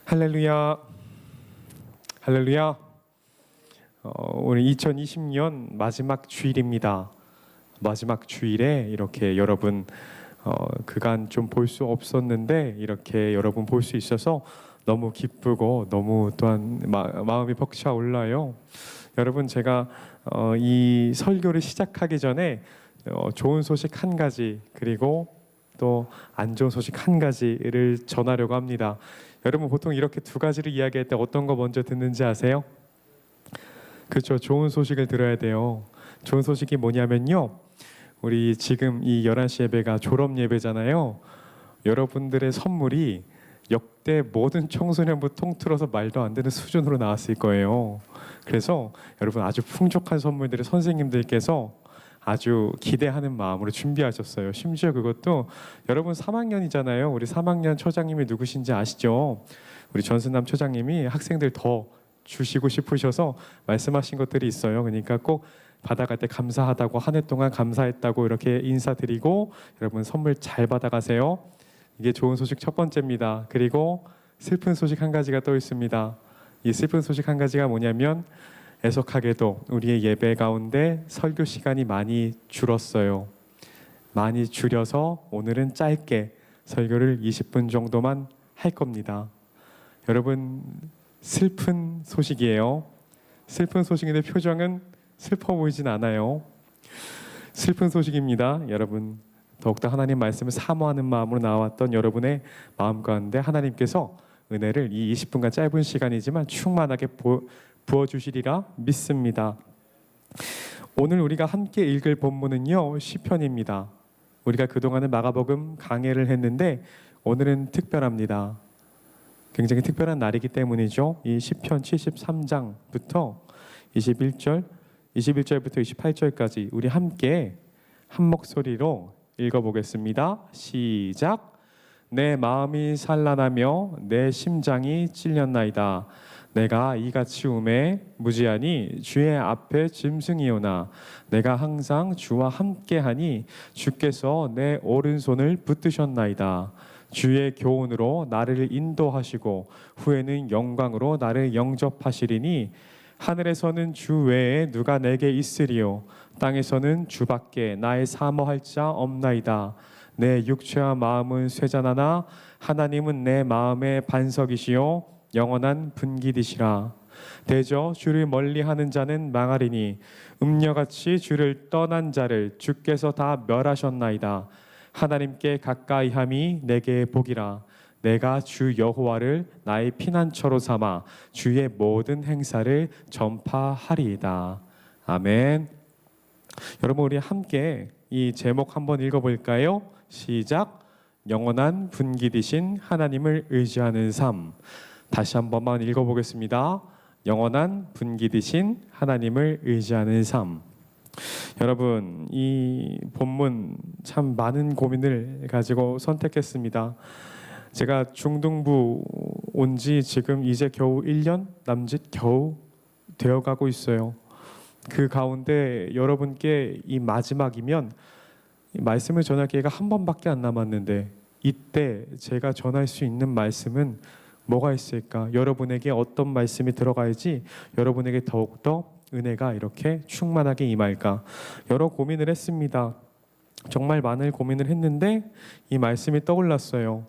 할렐루야, 할렐루야. 오늘 2020년 마지막 주일입니다. 마지막 주일에 이렇게 여러분 그간 좀 볼 수 없었는데 이렇게 여러분 볼 수 있어서 너무 기쁘고 너무 또한 마음이 벅차 올라요. 여러분, 제가 이 설교를 시작하기 전에 좋은 소식 한 가지, 그리고 또 안 좋은 소식 한 가지를 전하려고 합니다. 여러분, 보통 이렇게 두 가지를 이야기할 때 어떤 거 먼저 듣는지 아세요? 그렇죠. 좋은 소식을 들어야 돼요. 좋은 소식이 뭐냐면요, 우리 지금 이 11시 예배가 졸업 예배잖아요. 여러분들의 선물이 역대 모든 청소년부 통틀어서 말도 안 되는 수준으로 나왔을 거예요. 그래서 여러분, 아주 풍족한 선물들을 선생님들께서 아주 기대하는 마음으로 준비하셨어요. 심지어 그것도 여러분 3학년이잖아요. 우리 3학년 처장님이 누구신지 아시죠? 우리 전순남 처장님이 학생들 더 주시고 싶으셔서 말씀하신 것들이 있어요. 그러니까 꼭 받아갈 때 감사하다고, 한 해 동안 감사했다고 이렇게 인사드리고, 여러분 선물 잘 받아가세요. 이게 좋은 소식 첫 번째입니다. 그리고 슬픈 소식 한 가지가 또 있습니다. 이 슬픈 소식 한 가지가 뭐냐면, 애석하게도 우리의 예배 가운데 설교 시간이 많이 줄었어요. 많이 줄여서 오늘은 짧게 설교를 20분 정도만 할 겁니다. 여러분, 슬픈 소식이에요. 슬픈 소식인데 표정은 슬퍼 보이진 않아요. 슬픈 소식입니다. 여러분, 더욱더 하나님 말씀을 사모하는 마음으로 나왔던 여러분의 마음 가운데 하나님께서 은혜를 이 20분간 짧은 시간이지만 충만하게 부어주시리라 믿습니다. 오늘 우리가 함께 읽을 본문은요, 시편입니다. 우리가 그동안은 마가복음 강해를 했는데 오늘은 특별합니다. 굉장히 특별한 날이기 때문이죠. 이 시편 73장부터 21절부터 28절까지 우리 함께 한 목소리로 읽어보겠습니다. 시작. 내 마음이 산란하며 내 심장이 찔렸나이다. 내가 이같이 우매 무지하니 주의 앞에 짐승이오나 내가 항상 주와 함께하니 주께서 내 오른손을 붙드셨나이다. 주의 교훈으로 나를 인도하시고 후에는 영광으로 나를 영접하시리니 하늘에서는 주 외에 누가 내게 있으리요 땅에서는 주밖에 나의 사모할 자 없나이다. 내 육체와 마음은 쇠잔하나 하나님은 내 마음의 반석이시요 영원한 분기디시라. 대저 주를 멀리하는 자는 망하리니 음녀같이 주를 떠난 자를 주께서 다 멸하셨나이다. 하나님께 가까이함이 내게 복이라. 내가 주 여호와를 나의 피난처로 삼아 주의 모든 행사를 전파하리이다. 아멘. 여러분, 우리 함께 이 제목 한번 읽어볼까요? 시작. 영원한 분기디신 하나님을 의지하는 삶. 다시 한 번만 읽어보겠습니다. 영원한 분기디신 하나님을 의지하는 삶. 여러분, 이 본문 참 많은 고민을 가지고 선택했습니다. 제가 중등부 온 지 지금 이제 겨우 1년 남짓 겨우 되어가고 있어요. 그 가운데 여러분께 이 마지막이면 이 말씀을 전할 기회가 한 번밖에 안 남았는데, 이때 제가 전할 수 있는 말씀은 뭐가 있을까? 여러분에게 어떤 말씀이 들어가야지 여러분에게 더욱더 은혜가 이렇게 충만하게 임할까? 여러 고민을 했습니다. 정말 많은 고민을 했는데 이 말씀이 떠올랐어요.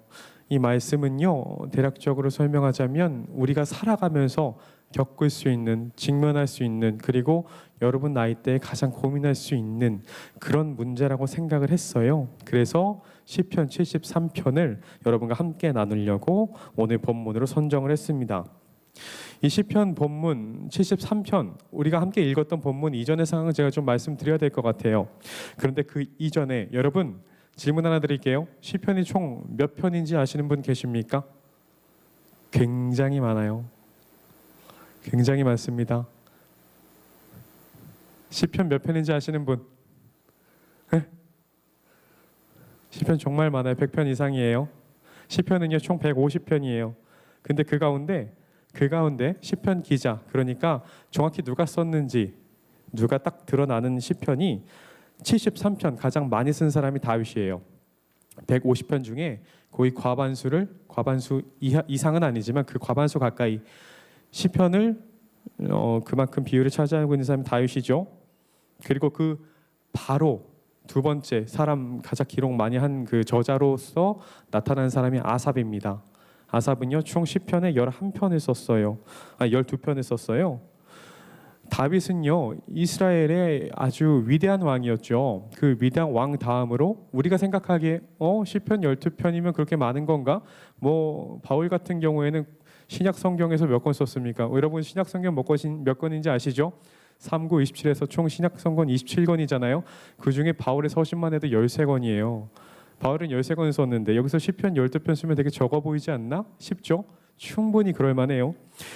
이 말씀은요, 대략적으로 설명하자면 우리가 살아가면서 겪을 수 있는, 직면할 수 있는, 그리고 여러분 나이대에 가장 고민할 수 있는 그런 문제라고 생각을 했어요. 그래서 시편 73편을 여러분과 함께 나누려고 오늘 본문으로 선정을 했습니다. 이 시편 본문 73편, 우리가 함께 읽었던 본문 이전의 상황을 제가 좀 말씀드려야 될 것 같아요. 그런데 그 이전에 여러분, 질문 하나 드릴게요. 시편이 총 몇 편인지 아시는 분 계십니까? 굉장히 많아요. 굉장히 많습니다. 시편 몇 편인지 아시는 분? 네? 시편 정말 많아요. 100편 이상이에요. 시편은요, 총 150편이에요. 근데 그 가운데 시편 기자, 그러니까 정확히 누가 썼는지, 누가 딱 드러나는 시편이 73편, 가장 많이 쓴 사람이 다윗이에요. 150편 중에 거의 과반수 이상은 아니지만 그 과반수 가까이 시편을 그만큼 비율을 차지하고 있는 사람이 다윗이죠. 그리고 그 바로 두 번째 사람 가장 기록 많이 한 그 저자로서 나타나는 사람이 아삽입니다. 아삽은요 총 시편에 11편을 썼어요. 12편을 썼어요. 다윗은요 이스라엘의 아주 위대한 왕이었죠. 그 위대한 왕 다음으로 우리가 생각하기에 시편 12편이면 그렇게 많은 건가? 뭐 바울 같은 경우에는 신약 성경에서 몇 권 썼습니까? 여러분 신약 성경 몇 권인지 아시죠? 3, 9, 27에서 총 신약 성경 27권이잖아요. 그 중에 바울의 서신만 해도 13권이에요. 바울은 13권 썼는데 여기서 시편 12편 쓰면 되게 적어 보이지 않나 싶죠? 충분히 그럴 만해요.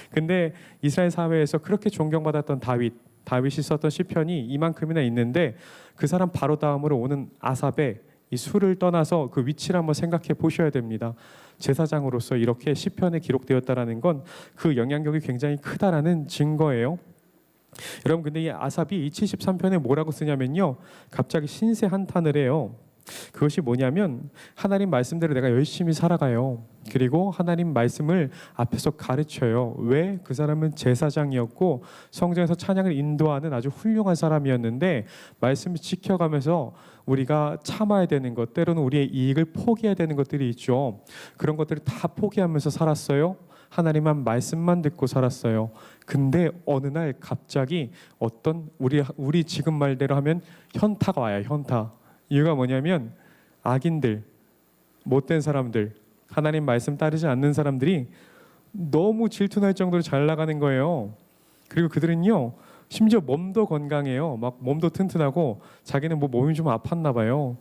근데 이스라엘 사회에서 그렇게 존경받았던 다윗이 썼던 시편이 이만큼이나 있는데 그 사람 바로 다음으로 오는 아삽의 이 수를 떠나서 그 위치를 한번 생각해 보셔야 됩니다. 제사장으로서 이렇게 시편에 기록되었다라는 건 그 영향력이 굉장히 크다라는 증거예요. 여러분 근데 이 아삽이 이 73편에 뭐라고 쓰냐면요. 갑자기 신세 한탄을 해요. 그것이 뭐냐면 하나님 말씀대로 내가 열심히 살아가요. 그리고 하나님 말씀을 앞에서 가르쳐요. 왜? 그 사람은 제사장이었고 성전에서 찬양을 인도하는 아주 훌륭한 사람이었는데 말씀을 지켜가면서 우리가 참아야 되는 것, 때로는 우리의 이익을 포기해야 되는 것들이 있죠. 그런 것들을 다 포기하면서 살았어요. 하나님만 말씀만 듣고 살았어요. 근데 어느 날 갑자기 어떤 우리 지금 말대로 하면 현타가 와요. 현타. 이유가 뭐냐면 악인들, 못된 사람들, 하나님 말씀 따르지 않는 사람들이 너무 질투날 정도로 잘 나가는 거예요. 그리고 그들은요 심지어 몸도 건강해요. 막 몸도 튼튼하고 자기는 뭐 몸이 좀 아팠나 봐요.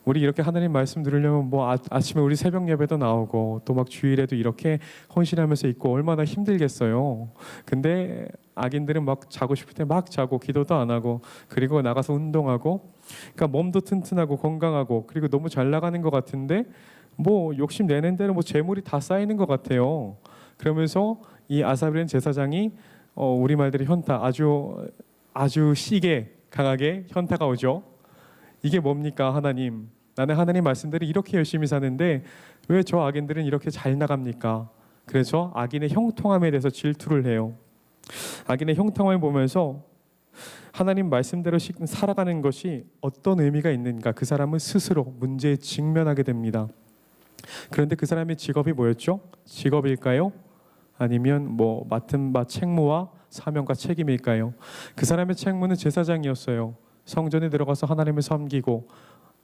우리 이렇게 하나님 말씀 들으려면 뭐 아침에 우리 새벽 예배도 나오고 또 막 주일에도 이렇게 헌신하면서 있고 얼마나 힘들겠어요. 근데 악인들은 막 자고 싶을 때 막 자고 기도도 안 하고 그리고 나가서 운동하고 그러니까 몸도 튼튼하고 건강하고 그리고 너무 잘 나가는 것 같은데 뭐 욕심 내는 대로 뭐 재물이 다 쌓이는 것 같아요. 그러면서 이 아삽이라는 제사장이 우리 말대로 현타 아주 시게 강하게 현타가 오죠. 이게 뭡니까 하나님? 나는 하나님 말씀대로 이렇게 열심히 사는데 왜 저 악인들은 이렇게 잘 나갑니까? 그래서 악인의 형통함에 대해서 질투를 해요. 악인의 형통함을 보면서 하나님 말씀대로 살아가는 것이 어떤 의미가 있는가 그 사람은 스스로 문제에 직면하게 됩니다. 그런데 그 사람의 직업이 뭐였죠? 직업일까요? 아니면 뭐 맡은 바 책무와 사명과 책임일까요? 그 사람의 책무는 제사장이었어요. 성전에 들어가서 하나님을 섬기고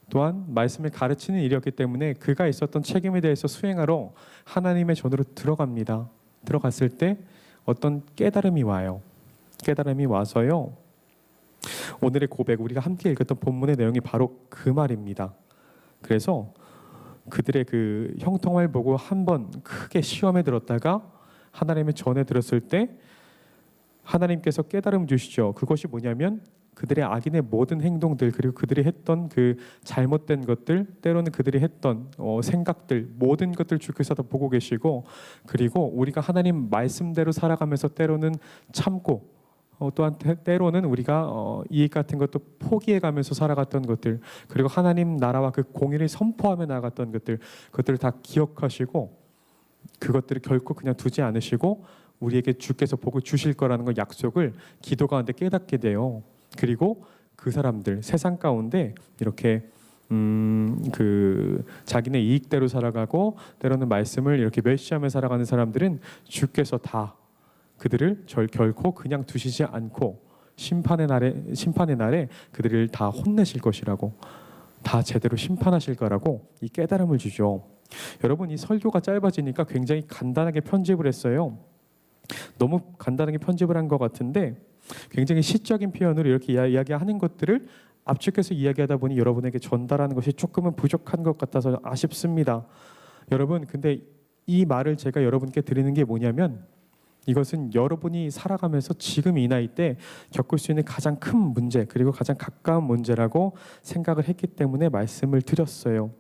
또한 말씀을 가르치는 일이었기 때문에 그가 있었던 책임에 대해서 수행하러 하나님의 전으로 들어갑니다. 들어갔을 때 어떤 깨달음이 와요. 깨달음이 와서요. 오늘의 고백, 우리가 함께 읽었던 본문의 내용이 바로 그 말입니다. 그래서 그들의 그 형통을 보고 한번 크게 시험에 들었다가 하나님의 전에 들었을 때 하나님께서 깨달음 주시죠. 그것이 뭐냐면 그들의 악인의 모든 행동들 그리고 그들이 했던 그 잘못된 것들 때로는 그들이 했던 생각들 모든 것들 주께서 다 보고 계시고 그리고 우리가 하나님 말씀대로 살아가면서 때로는 참고 또한 때로는 우리가 이익 같은 것도 포기해가면서 살아갔던 것들 그리고 하나님 나라와 그 공의를 선포하며 나갔던 그것들을 다 기억하시고 그것들을 결코 그냥 두지 않으시고 우리에게 주께서 복을 주실 거라는 걸 약속을 기도 가운데 깨닫게 돼요. 그리고 그 사람들 세상 가운데 이렇게 그 자기네 이익대로 살아가고 때로는 말씀을 이렇게 멸시하며 살아가는 사람들은 주께서 다 그들을 결코 그냥 두시지 않고 심판의 날에 그들을 다 혼내실 것이라고 다 제대로 심판하실 거라고 이 깨달음을 주죠. 여러분 이 설교가 짧아지니까 굉장히 간단하게 편집을 했어요. 너무 간단하게 편집을 한 것 같은데 굉장히 시적인 표현으로 이렇게 이야기하는 것들을 압축해서 이야기하다 보니 여러분에게 전달하는 것이 조금은 부족한 것 같아서 아쉽습니다. 여러분 근데 이 말을 제가 여러분께 드리는 게 뭐냐면 이것은 여러분이 살아가면서 지금 이 나이 때 겪을 수 있는 가장 큰 문제 그리고 가장 가까운 문제라고 생각을 했기 때문에 말씀을 드렸어요.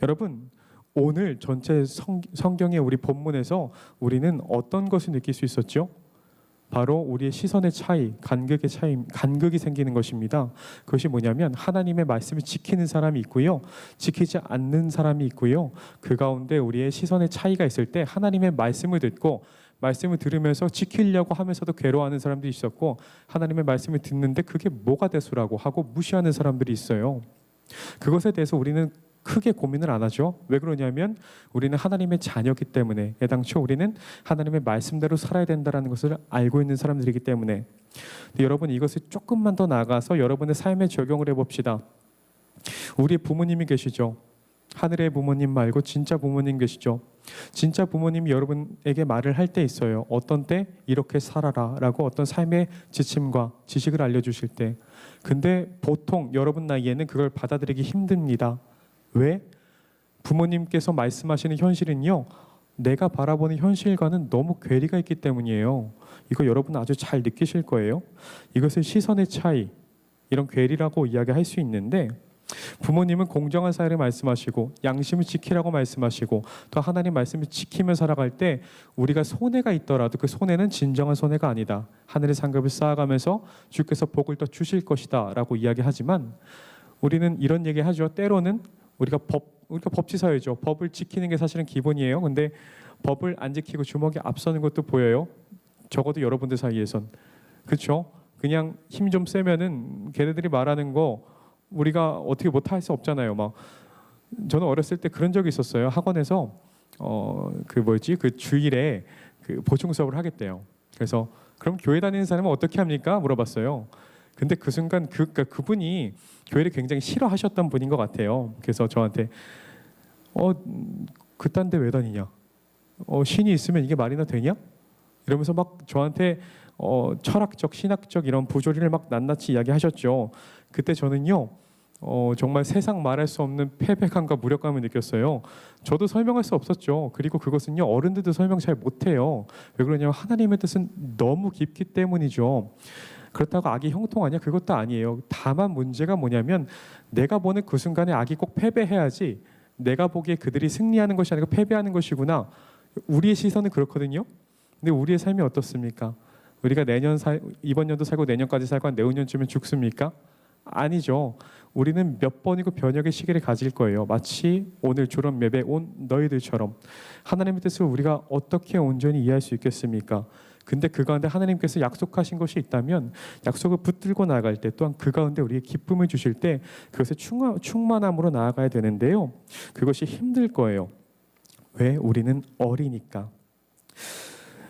여러분 오늘 전체 성경의 우리 본문에서 우리는 어떤 것을 느낄 수 있었죠? 바로 우리의 시선의 차이, 간극이 생기는 것입니다. 그것이 뭐냐면 하나님의 말씀을 지키는 사람이 있고요, 지키지 않는 사람이 있고요. 그 가운데 우리의 시선의 차이가 있을 때 하나님의 말씀을 듣고 말씀을 들으면서 지키려고 하면서도 괴로워하는 사람도 있었고, 하나님의 말씀을 듣는데 그게 뭐가 대수라고 하고 무시하는 사람들이 있어요. 그것에 대해서 우리는 크게 고민을 안 하죠. 왜 그러냐면 우리는 하나님의 자녀이기 때문에, 애당초 우리는 하나님의 말씀대로 살아야 된다는 것을 알고 있는 사람들이기 때문에. 여러분, 이것을 조금만 더 나아가서 여러분의 삶에 적용을 해봅시다. 우리의 부모님이 계시죠. 하늘의 부모님 말고 진짜 부모님 계시죠. 진짜 부모님이 여러분에게 말을 할 때 있어요. 어떤 때 이렇게 살아라 라고 어떤 삶의 지침과 지식을 알려주실 때. 근데 보통 여러분 나이에는 그걸 받아들이기 힘듭니다. 왜? 부모님께서 말씀하시는 현실은요, 내가 바라보는 현실과는 너무 괴리가 있기 때문이에요. 이거 여러분 아주 잘 느끼실 거예요. 이것을 시선의 차이, 이런 괴리라고 이야기할 수 있는데, 부모님은 공정한 사회를 말씀하시고 양심을 지키라고 말씀하시고 또 하나님 말씀을 지키며 살아갈 때 우리가 손해가 있더라도 그 손해는 진정한 손해가 아니다. 하늘의 상급을 쌓아가면서 주께서 복을 더 주실 것이다 라고 이야기하지만, 우리는 이런 얘기하죠. 때로는 우리가 법치사회죠. 법을 지키는 게 사실은 기본이에요. 근데 법을 안 지키고 주먹이 앞서는 것도 보여요. 적어도 여러분들 사이에선. 그렇죠? 그냥 힘 좀 세면은 걔네들이 말하는 거 우리가 어떻게 못할 수 없잖아요. 막 저는 어렸을 때 그런 적이 있었어요. 학원에서 그 주일에 그 보충 수업을 하겠대요. 그래서 그럼 교회 다니는 사람은 어떻게 합니까? 물어봤어요. 근데 그 순간 그분이 교회를 굉장히 싫어하셨던 분인 것 같아요. 그래서 저한테 그딴 데 왜 다니냐? 신이 있으면 이게 말이나 되냐? 이러면서 막 저한테 철학적, 신학적 이런 부조리를 막 낱낱이 이야기하셨죠. 그때 저는요, 정말 세상 말할 수 없는 패배감과 무력감을 느꼈어요. 저도 설명할 수 없었죠. 그리고 그것은요, 어른들도 설명 잘 못해요. 왜 그러냐면 하나님의 뜻은 너무 깊기 때문이죠. 그렇다고 악이 형통하냐? 그것도 아니에요. 다만 문제가 뭐냐면 내가 보는 그 순간에 악이 꼭 패배해야지, 내가 보기에 그들이 승리하는 것이 아니고 패배하는 것이구나. 우리의 시선은 그렇거든요. 근데 우리의 삶이 어떻습니까? 우리가 이번 연도 살고 내년까지 살고 한 내후년쯤엔 죽습니까? 아니죠. 우리는 몇 번이고 변혁의 시기를 가질 거예요. 마치 오늘 졸업 예배 온 너희들처럼. 하나님의 뜻을 우리가 어떻게 온전히 이해할 수 있겠습니까? 근데 그 가운데 하나님께서 약속하신 것이 있다면 약속을 붙들고 나아갈 때, 또한 그 가운데 우리에게 기쁨을 주실 때 그것에 충만함으로 나아가야 되는데요. 그것이 힘들 거예요. 왜? 우리는 어리니까.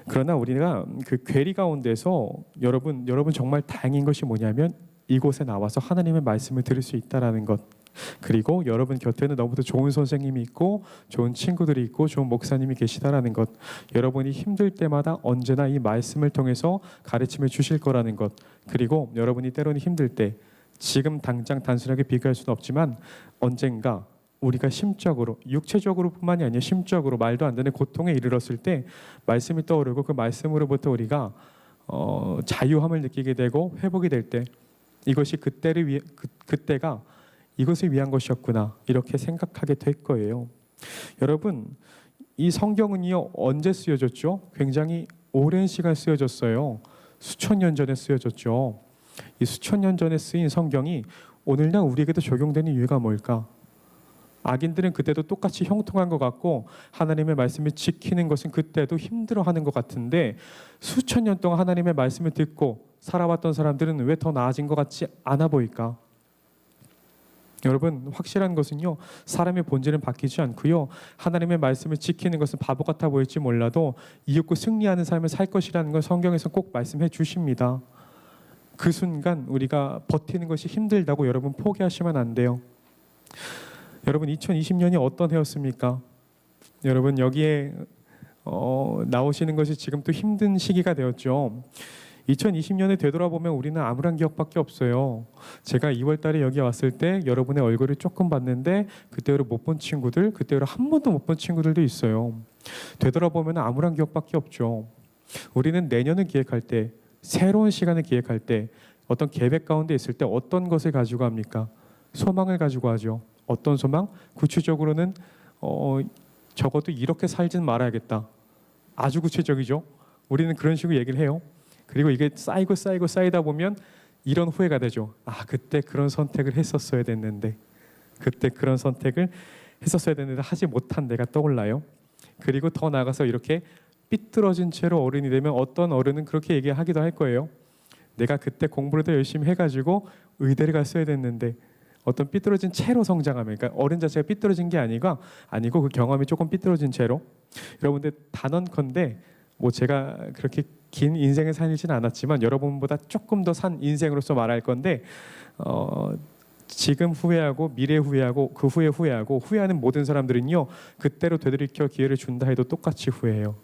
그러나 우리가 그 괴리 가운데서 여러분 정말 다행인 것이 뭐냐면 이곳에 나와서 하나님의 말씀을 들을 수 있다라는 것. 그리고 여러분 곁에는 너무도 좋은 선생님이 있고 좋은 친구들이 있고 좋은 목사님이 계시다라는 것. 여러분이 힘들 때마다 언제나 이 말씀을 통해서 가르침을 주실 거라는 것. 그리고 여러분이 때로는 힘들 때, 지금 당장 단순하게 비교할 수는 없지만 언젠가 우리가 심적으로, 육체적으로 뿐만이 아니라 심적으로 말도 안 되는 고통에 이르렀을 때 말씀이 떠오르고 그 말씀으로부터 우리가 자유함을 느끼게 되고 회복이 될 때, 이것이 그때가 이것을 위한 것이었구나, 이렇게 생각하게 될 거예요. 여러분, 이 성경은요, 언제 쓰여졌죠? 굉장히 오랜 시간 쓰여졌어요. 수천 년 전에 쓰여졌죠. 이 수천 년 전에 쓰인 성경이 오늘날 우리에게도 적용되는 이유가 뭘까? 악인들은 그때도 똑같이 형통한 것 같고 하나님의 말씀을 지키는 것은 그때도 힘들어하는 것 같은데, 수천 년 동안 하나님의 말씀을 듣고 살아왔던 사람들은 왜 더 나아진 것 같지 않아 보일까? 여러분, 확실한 것은요, 사람의 본질은 바뀌지 않고요, 하나님의 말씀을 지키는 것은 바보 같아 보일지 몰라도 이윽고 승리하는 삶을 살 것이라는 걸 성경에서 꼭 말씀해 주십니다. 그 순간 우리가 버티는 것이 힘들다고 여러분 포기하시면 안 돼요. 여러분, 2020년이 어떤 해였습니까? 여러분, 여기에 나오시는 것이 지금 또 힘든 시기가 되었죠. 2020년에 되돌아보면 우리는 암울한 기억밖에 없어요. 제가 2월 달에 여기 왔을 때 여러분의 얼굴을 조금 봤는데 그때로 못 본 친구들, 그때로 한 번도 못 본 친구들도 있어요. 되돌아보면 암울한 기억밖에 없죠. 우리는 내년을 기획할 때, 새로운 시간을 기획할 때, 어떤 계획 가운데 있을 때 어떤 것을 가지고 합니까? 소망을 가지고 하죠. 어떤 소망? 구체적으로는 적어도 이렇게 살진 말아야겠다. 아주 구체적이죠. 우리는 그런 식으로 얘기를 해요. 그리고 이게 쌓이고 쌓이고 쌓이다 보면 이런 후회가 되죠. 아, 그때 그런 선택을 했었어야 됐는데, 그때 그런 선택을 했었어야 됐는데 하지 못한 내가 떠올라요. 그리고 더 나아가서 이렇게 삐뚤어진 채로 어른이 되면 어떤 어른은 그렇게 얘기하기도 할 거예요. 내가 그때 공부를 더 열심히 해가지고 의대를 갔어야 됐는데, 어떤 삐뚤어진 채로 성장하면, 그러니까 어른 자체가 삐뚤어진 게 아니고 그 경험이 조금 삐뚤어진 채로. 여러분들 단언컨대 뭐 제가 그렇게 긴 인생을 살지는 않았지만 여러분보다 조금 더 산 인생으로서 말할 건데, 지금 후회하고 미래 후회하고 그 후에 후회하고 후회하는 모든 사람들은요, 그때로 되돌이켜 기회를 준다 해도 똑같이 후회해요.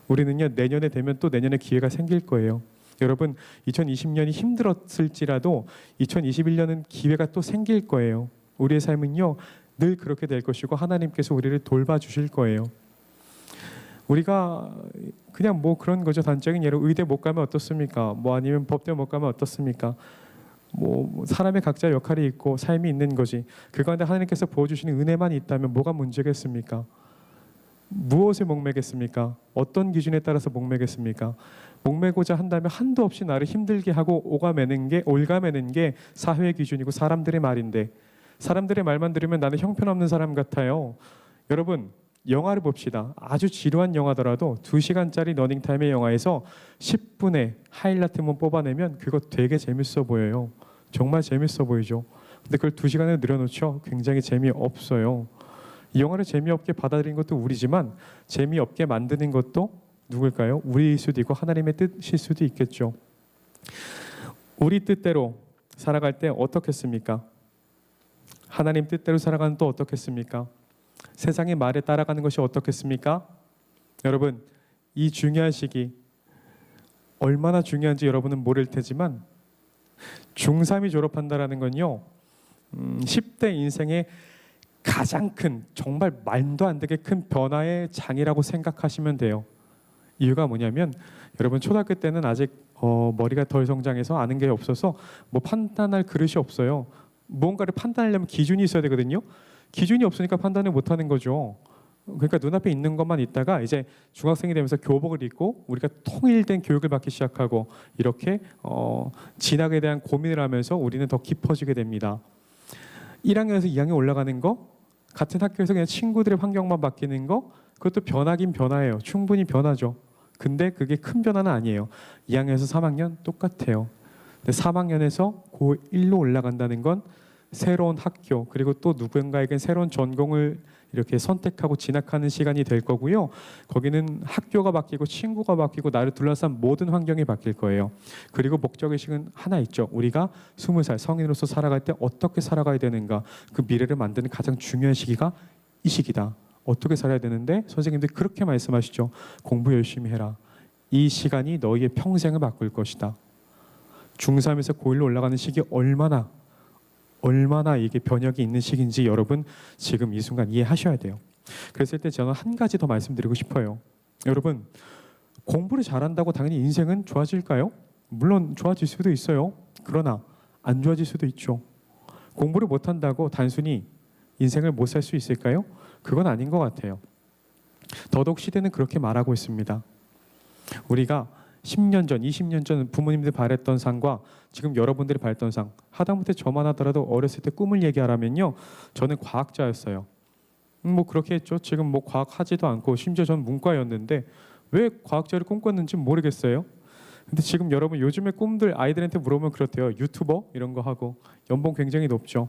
우리는요, 내년에 되면 또 내년에 기회가 생길 거예요. 여러분, 2020년이 힘들었을지라도 2021년은 기회가 또 생길 거예요. 우리의 삶은요, 늘 그렇게 될 것이고 하나님께서 우리를 돌봐주실 거예요. 우리가 그냥 뭐 그런 거죠. 단적인 예로 의대 못 가면 어떻습니까? 뭐 아니면 법대 못 가면 어떻습니까? 뭐 사람의 각자 역할이 있고 삶이 있는 거지. 그 가운데 하나님께서 부어주시는 은혜만 있다면 뭐가 문제겠습니까? 무엇에 목매겠습니까? 어떤 기준에 따라서 목매겠습니까? 목매고자 한다면 한도 없이 나를 힘들게 하고 올가매는 게 사회의 기준이고 사람들의 말인데, 사람들의 말만 들으면 나는 형편없는 사람 같아요. 여러분, 영화를 봅시다. 아주 지루한 영화더라도 2시간짜리 러닝타임의 영화에서 10분의 하이라이트만 뽑아내면 그거 되게 재밌어 보여요. 정말 재밌어 보이죠. 근데 그걸 2시간에 늘어놓죠. 굉장히 재미없어요. 이 영화를 재미없게 받아들인 것도 우리지만 재미없게 만드는 것도 누굴까요? 우리일 수도 있고 하나님의 뜻일 수도 있겠죠. 우리 뜻대로 살아갈 때 어떻겠습니까? 하나님 뜻대로 살아가는 또 어떻겠습니까? 세상의 말에 따라가는 것이 어떻겠습니까? 여러분, 이 중요한 시기 얼마나 중요한지 여러분은 모를 테지만 중3이 졸업한다라는 건요, 10대 인생의 가장 큰, 정말 말도 안 되게 큰 변화의 장이라고 생각하시면 돼요. 이유가 뭐냐면, 여러분 초등학교 때는 아직 머리가 덜 성장해서 아는 게 없어서 뭐 판단할 그릇이 없어요. 무언가를 판단하려면 기준이 있어야 되거든요. 기준이 없으니까 판단을 못하는 거죠. 그러니까 눈앞에 있는 것만 있다가 이제 중학생이 되면서 교복을 입고 우리가 통일된 교육을 받기 시작하고 이렇게 진학에 대한 고민을 하면서 우리는 더 깊어지게 됩니다. 1학년에서 2학년 올라가는 거, 같은 학교에서 그냥 친구들의 환경만 바뀌는 거, 그것도 변하긴 변화예요. 충분히 변하죠. 근데 그게 큰 변화는 아니에요. 2학년에서 3학년 똑같아요. 근데 3학년에서 고1로 올라간다는 건 새로운 학교, 그리고 또 누군가에겐 새로운 전공을 이렇게 선택하고 진학하는 시간이 될 거고요. 거기는 학교가 바뀌고 친구가 바뀌고 나를 둘러싼 모든 환경이 바뀔 거예요. 그리고 목적의식은 하나 있죠. 우리가 20살 성인으로서 살아갈 때 어떻게 살아가야 되는가, 그 미래를 만드는 가장 중요한 시기가 이 시기다. 어떻게 살아야 되는데 선생님들이 그렇게 말씀하시죠. 공부 열심히 해라. 이 시간이 너희의 평생을 바꿀 것이다. 중3에서 고1로 올라가는 시기 얼마나 이게 변혁이 있는 시기인지 여러분 지금 이 순간 이해하셔야 돼요. 그랬을 때 저는 한 가지 더 말씀드리고 싶어요. 여러분, 공부를 잘한다고 당연히 인생은 좋아질까요? 물론 좋아질 수도 있어요. 그러나 안 좋아질 수도 있죠. 공부를 못한다고 단순히 인생을 못 살 수 있을까요? 그건 아닌 것 같아요. 더더욱 시대는 그렇게 말하고 있습니다. 우리가 10년 전, 20년 전 부모님들 바랬던 상과 지금 여러분들이 바랬던 상, 하다못해 저만 하더라도 어렸을 때 꿈을 얘기하라면요, 저는 과학자였어요. 뭐 그렇게 했죠. 지금 뭐 과학 하지도 않고 심지어 전 문과였는데 왜 과학자를 꿈꿨는지 모르겠어요. 근데 지금 여러분 요즘의 꿈들 아이들한테 물어보면 그렇대요. 유튜버 이런 거 하고 연봉 굉장히 높죠.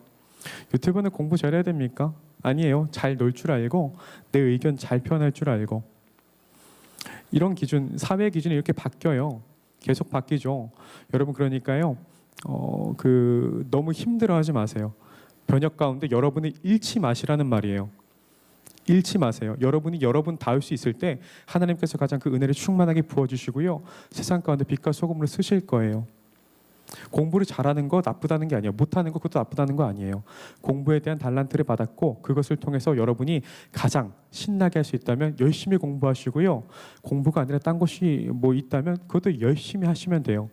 유튜버는 공부 잘해야 됩니까? 아니에요. 잘 놀 줄 알고 내 의견 잘 표현할 줄 알고. 이런 기준, 사회 기준이 이렇게 바뀌어요. 계속 바뀌죠. 여러분 그러니까요. 너무 힘들어하지 마세요. 변혁 가운데 여러분을 잃지 마시라는 말이에요. 잃지 마세요. 여러분이 여러분다울 수 있을 때 하나님께서 가장 그 은혜를 충만하게 부어주시고요. 세상 가운데 빛과 소금으로 쓰실 거예요. 공부를 잘하는 거 나쁘다는 게 아니에요. 못하는 거 그것도 나쁘다는 거 아니에요. 공부에 대한 달란트를 받았고 그것을 통해서 여러분이 가장 신나게 할 수 있다면 열심히 공부하시고요. 공부가 아니라 딴 것이 뭐 있다면 그것도 열심히 하시면 돼요.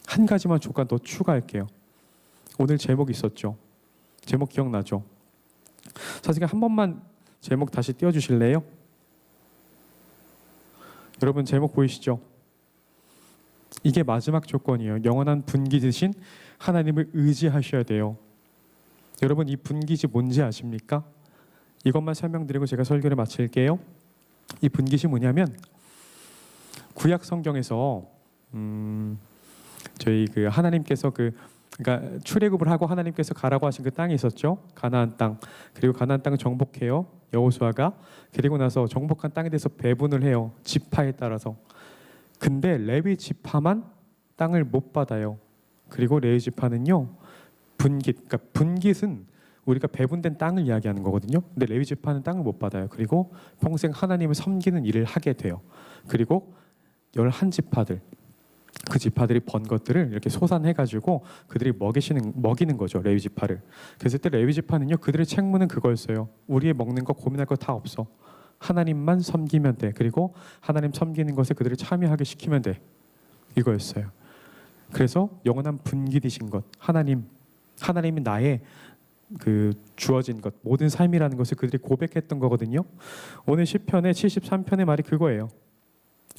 한 가지만 조건 더 추가할게요. 오늘 제목 있었죠? 제목 기억나죠? 선생님 한 번만 제목 다시 띄워주실래요? 여러분 제목 보이시죠? 이게 마지막 조건이에요. 영원한 분기지신 하나님을 의지하셔야 돼요. 여러분, 이 분기지 뭔지 아십니까? 이것만 설명드리고 제가 설교를 마칠게요. 이 분기시 뭐냐면 구약 성경에서 저희 그 하나님께서 그러니까 출애굽을 하고 하나님께서 가라고 하신 그 땅이 있었죠. 가나안 땅. 그리고 가나안 땅을 정복해요. 여호수아가. 그리고 나서 정복한 땅에 대해서 배분을 해요. 지파에 따라서. 근데 레위 지파만 땅을 못 받아요. 그리고 레위 지파는요. 그러니까 분깃은 우리가 배분된 땅을 이야기하는 거거든요. 근데 레위 지파는 땅을 못 받아요. 그리고 평생 하나님을 섬기는 일을 하게 돼요. 그리고 11지파들, 그 지파들이 번 것들을 이렇게 소산해가지고 그들이 먹이는 거죠. 레위 지파를. 그래서 그때 레위 지파는요, 그들의 책무는 그거였어요. 우리의 먹는 거 고민할 거 다 없어. 하나님만 섬기면 돼. 그리고 하나님 섬기는 것에 그들을 참여하게 시키면 돼. 이거였어요. 그래서 영원한 분깃이신 것, 하나님이 나의 그 주어진 것, 모든 삶이라는 것을 그들이 고백했던 거거든요. 오늘 시편의 73편의 말이 그거예요.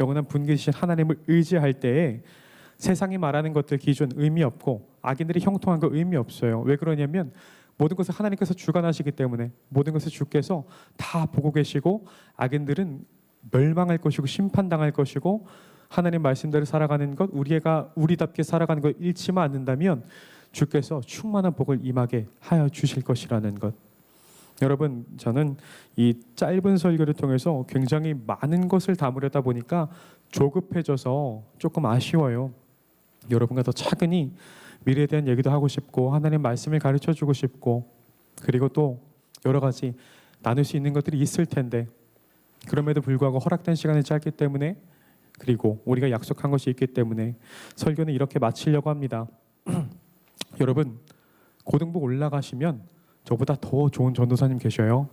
영원한 분깃이신 하나님을 의지할 때에 세상이 말하는 것들 기준 의미 없고 악인들이 형통한 거 의미 없어요. 왜 그러냐면 모든 것을 하나님께서 주관하시기 때문에, 모든 것을 주께서 다 보고 계시고 악인들은 멸망할 것이고 심판당할 것이고, 하나님 말씀대로 살아가는 것, 우리답게 살아가는 것 잃지만 않는다면 주께서 충만한 복을 임하게 하여 주실 것이라는 것. 여러분, 저는 이 짧은 설교를 통해서 굉장히 많은 것을 담으려다 보니까 조급해져서 조금 아쉬워요. 여러분과 더 차근히 미래에 대한 얘기도 하고 싶고 하나님 말씀을 가르쳐주고 싶고, 그리고 또 여러 가지 나눌 수 있는 것들이 있을 텐데, 그럼에도 불구하고 허락된 시간이 짧기 때문에, 그리고 우리가 약속한 것이 있기 때문에 설교는 이렇게 마치려고 합니다. 여러분, 고등부 올라가시면 저보다 더 좋은 전도사님 계셔요.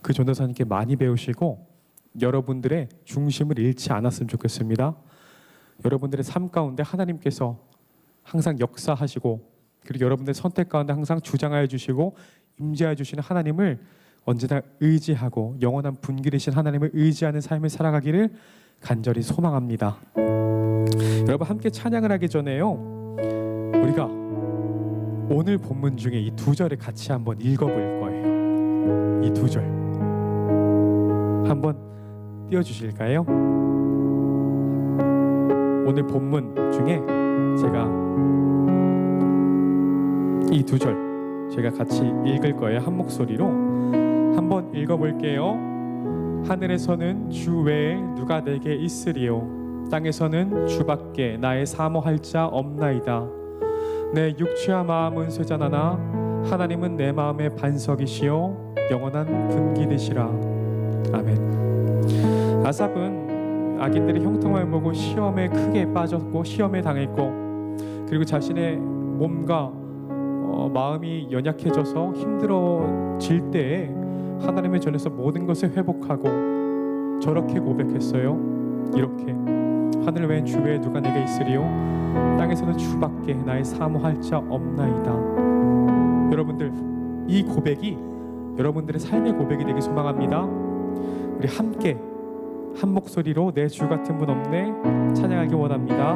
그 전도사님께 많이 배우시고 여러분들의 중심을 잃지 않았으면 좋겠습니다. 여러분들의 삶 가운데 하나님께서 항상 역사하시고, 그리고 여러분들의 선택 가운데 항상 주장하여 주시고 임재하여 주시는 하나님을 언제나 의지하고 영원한 분깃이신 하나님을 의지하는 삶을 살아가기를 간절히 소망합니다. 여러분, 함께 찬양을 하기 전에요, 우리가 오늘 본문 중에 이 두 절을 같이 한번 읽어볼 거예요. 이 두 절 한번 띄워주실까요? 오늘 본문 중에 제가 이 두 절 제가 같이 읽을 거예요. 한 목소리로 한번 읽어볼게요. 하늘에서는 주 외에 누가 내게 있으리요, 땅에서는 주밖에 나의 사모할 자 없나이다. 내 육체와 마음은 쇠잔하나 하나님은 내 마음의 반석이시요 영원한 분깃이시라. 아멘. 아삽은 악인들이 형통함을 보고 시험에 크게 빠졌고 시험에 당했고, 그리고 자신의 몸과 마음이 연약해져서 힘들어질 때에 하나님의 전에서 모든 것을 회복하고 저렇게 고백했어요. 이렇게: 하늘 외엔 주 외에 누가 내게 있으리요, 땅에서는 주밖에 나의 사모할 자 없나이다. 여러분들, 이 고백이 여러분들의 삶의 고백이 되길 소망합니다. 우리 함께 한 목소리로 내 주 같은 분 없네 찬양하기 원합니다.